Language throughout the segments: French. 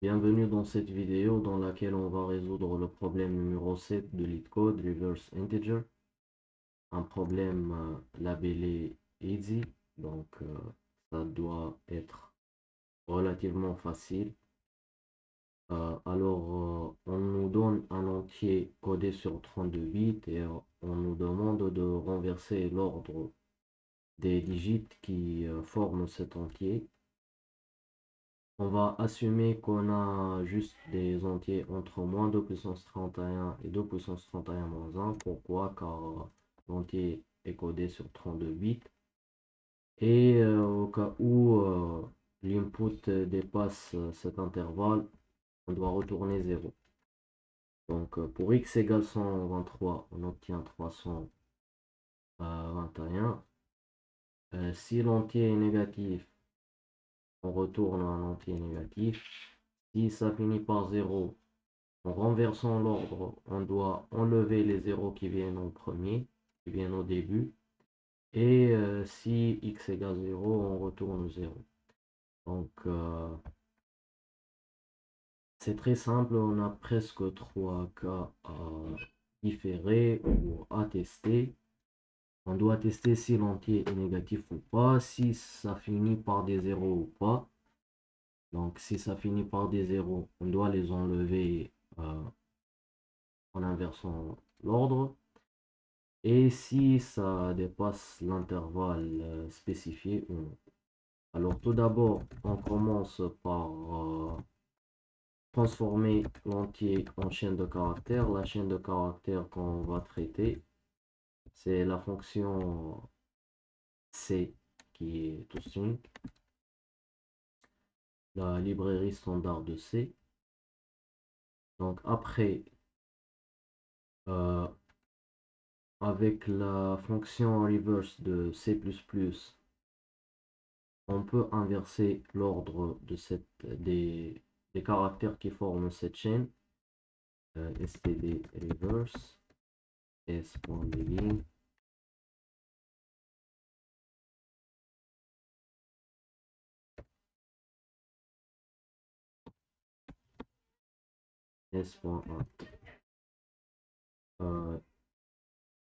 Bienvenue dans cette vidéo dans laquelle on va résoudre le problème numéro 7 de LeetCode Reverse Integer. Un problème labellé easy, donc ça doit être relativement facile. On nous donne un entier codé sur 32 bits et on nous demande de renverser l'ordre des digits qui forment cet entier. On va assumer qu'on a juste des entiers entre moins 2 puissance 31 et 2 puissance 31 moins 1. Pourquoi? Car l'entier est codé sur 32 bits. Et au cas où l'input dépasse cet intervalle, on doit retourner 0. Donc pour x égale 123, on obtient 321. Si l'entier est négatif, on retourne un entier négatif. Si ça finit par 0, en renversant l'ordre, on doit enlever les zéros qui viennent en premier, qui viennent au début. Et si x égale 0, on retourne 0. Donc, c'est très simple, on a presque 3 cas à différer ou à tester. On doit tester si l'entier est négatif ou pas, si ça finit par des zéros ou pas. Donc, si ça finit par des zéros, on doit les enlever en inversant l'ordre. Et si ça dépasse l'intervalle spécifié ou non. Alors tout d'abord, on commence par transformer l'entier en chaîne de caractères. La chaîne de caractères qu'on va traiter, c'est la fonction C qui est toString, la librairie standard de C. Donc après, avec la fonction reverse de C++, on peut inverser l'ordre de des caractères qui forment cette chaîne. std reverse s.begin s.end.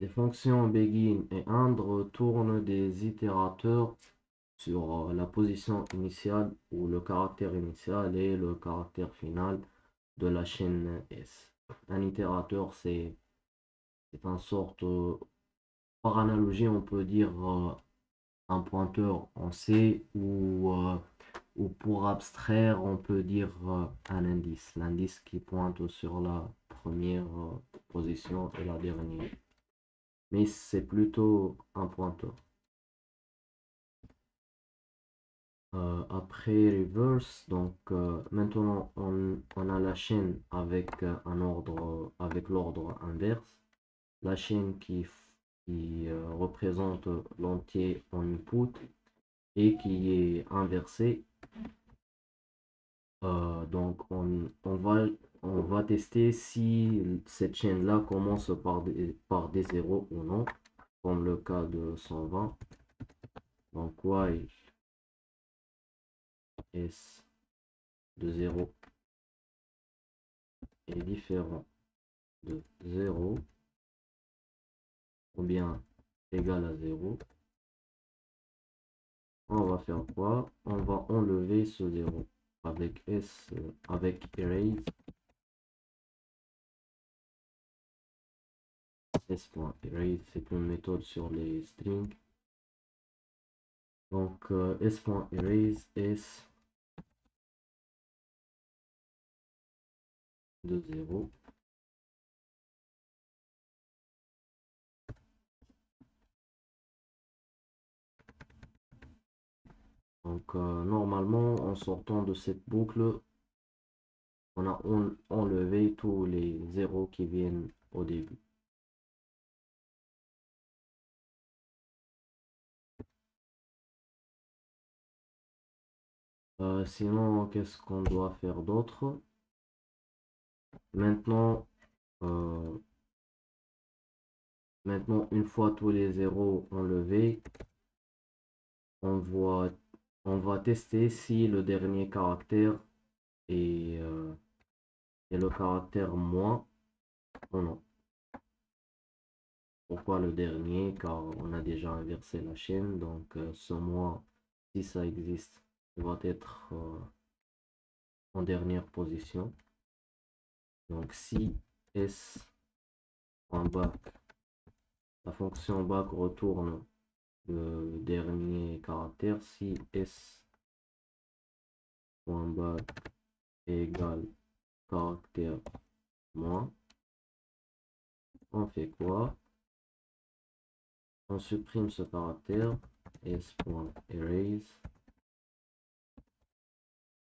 Les fonctions begin et end retournent des itérateurs sur la position initiale ou le caractère initial et le caractère final de la chaîne S. Un itérateur, c'est un sorte, par analogie, on peut dire un pointeur en C ou pour abstraire, on peut dire un indice. L'indice qui pointe sur la première position et la dernière. Mais c'est plutôt un pointeur. Après reverse, donc maintenant on a la chaîne avec un ordre, avec l'ordre inverse. La chaîne qui représente l'entier en input et qui est inversée. Donc on va tester si cette chaîne là commence par des zéros ou non, comme le cas de 120. Donc while s de 0 est différent de 0 ou bien égal à 0, on va faire quoi? On va enlever ce 0 avec avec erase s.erase, c'est une méthode sur les strings. Donc s.erase s de 0. Donc normalement, en sortant de cette boucle, on a enlevé tous les zéros qui viennent au début. Sinon, qu'est-ce qu'on doit faire d'autre? Maintenant, une fois tous les zéros enlevés, on va tester si le dernier caractère et, et le caractère moins en non. Pourquoi le dernier? Car on a déjà inversé la chaîne, donc ce moins, si ça existe, il va être en dernière position. Donc si s en bac, la fonction bac retourne le dernier caractère, si s.bac égale caractère moins, on fait quoi? On supprime ce caractère, s.erase,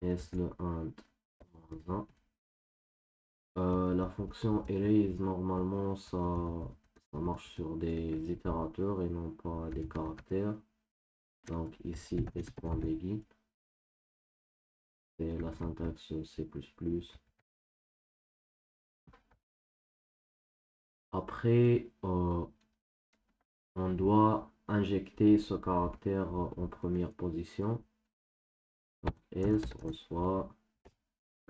s le int moins 1. La fonction erase, normalement, ça marche sur des itérateurs et non pas des caractères. Donc ici, s.begin, c'est la syntaxe C++. Après, on doit injecter ce caractère en première position. Donc S reçoit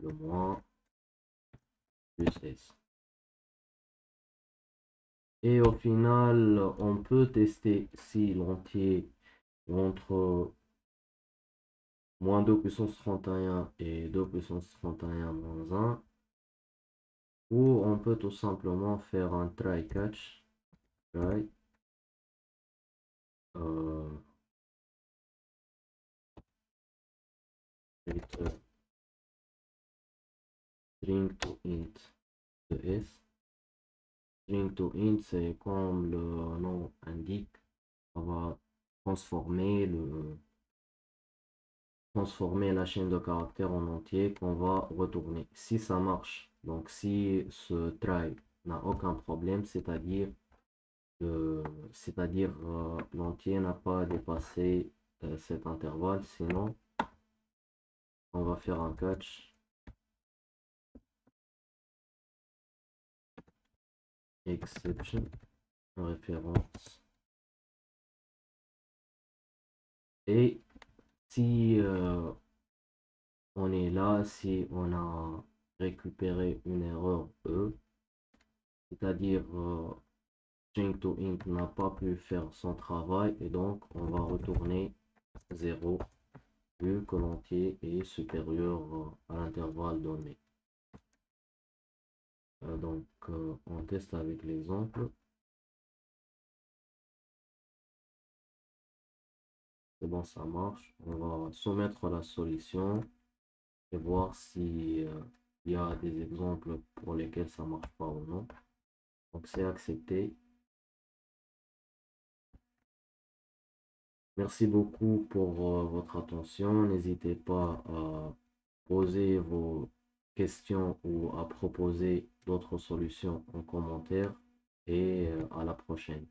le moins plus S. Et au final, on peut tester si l'entier entre moins 2 puissance 31 et 2 puissance 31 moins 1. Ou on peut tout simplement faire un try catch. Try. String to int de S. String to int, c'est comme le nom indique, on va transformer la chaîne de caractères en entier qu'on va retourner. Si ça marche, donc si ce try n'a aucun problème, c'est-à-dire l'entier n'a pas dépassé cet intervalle, sinon on va faire un catch exception en référence. Et si on est là, si on a récupéré une erreur E, c'est-à-dire string to int n'a pas pu faire son travail et donc on va retourner 0 vu que l'entier est supérieur à l'intervalle donné. Donc on teste avec l'exemple. C'est bon, ça marche. On va soumettre la solution et voir si il y a des exemples pour lesquels ça marche pas ou non. Donc c'est accepté. Merci beaucoup pour votre attention. N'hésitez pas à poser vos questions ou à proposer d'autres solutions en commentaire et à la prochaine.